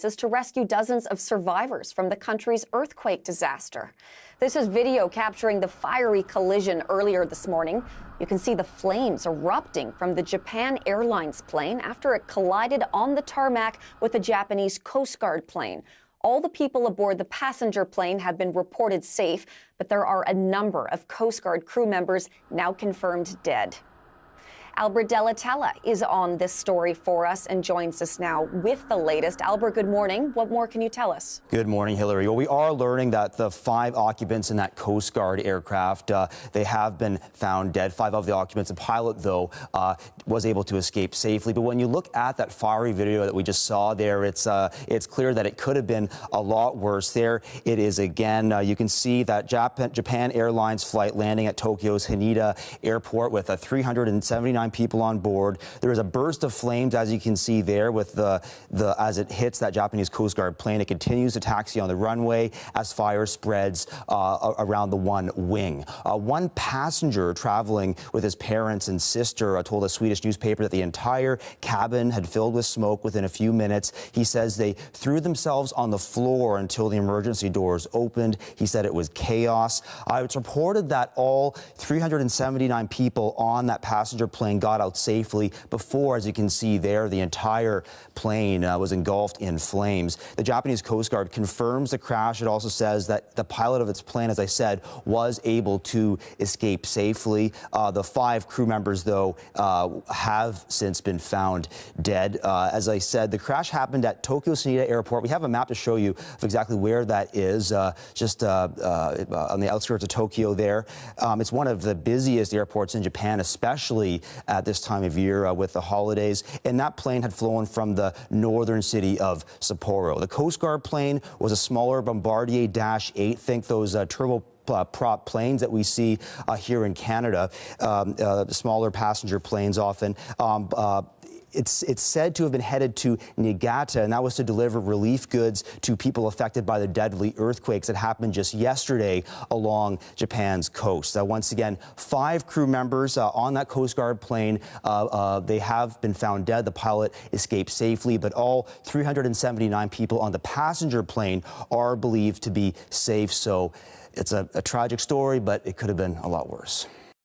is to rescue dozens of survivors from the country's earthquake disaster. This is video capturing the fiery collision earlier this morning. You can see the flames erupting from the Japan Airlines plane after it collided on the tarmac with a Japanese Coast Guard plane. All the people aboard the passenger plane have been reported safe, but there are a number of Coast Guard crew members now confirmed dead. Albert Delatella is on this story for us and joins us now with the latest. Albert, good morning. What more can you tell us? Good morning, Hillary. Well, we are learning that the 5 occupants in that Coast Guard aircraft, they have been found dead. 5 of the occupants. The pilot, though, was able to escape safely. But when you look at that fiery video that we just saw there, it's clear that it could have been a lot worse. There it is again. You can see that Japan Airlines flight landing at Tokyo's Haneda Airport with 379 people on board. There is a burst of flames, as you can see there, with as it hits that Japanese Coast Guard plane. It continues to taxi on the runway as fire spreads around the one wing. One passenger traveling with his parents and sister told a Swedish newspaper that the entire cabin had filled with smoke within a few minutes. He says they threw themselves on the floor until the emergency doors opened. He said it was chaos. It's reported that all 379 people on that passenger plane got out safely before, as you can see there, the entire plane was engulfed in flames. The Japanese Coast Guard confirms the crash. It also says that the pilot of its plane, as I said, was able to escape safely. The 5 crew members, though, have since been found dead. As I said, the crash happened at Tokyo's Haneda Airport. We have a map to show you of exactly where that is, just on the outskirts of Tokyo there. It's one of the busiest airports in Japan, especially at this time of year with the holidays. And that plane had flown from the northern city of Sapporo. The Coast Guard plane was a smaller Bombardier Dash 8. Think those turboprop planes that we see here in Canada, smaller passenger planes often. It's said to have been headed to Niigata, and that was to deliver relief goods to people affected by the deadly earthquakes that happened just yesterday along Japan's coast. Once again, 5 crew members on that Coast Guard plane. They have been found dead. The pilot escaped safely, but all 379 people on the passenger plane are believed to be safe. So it's a tragic story, but it could have been a lot worse.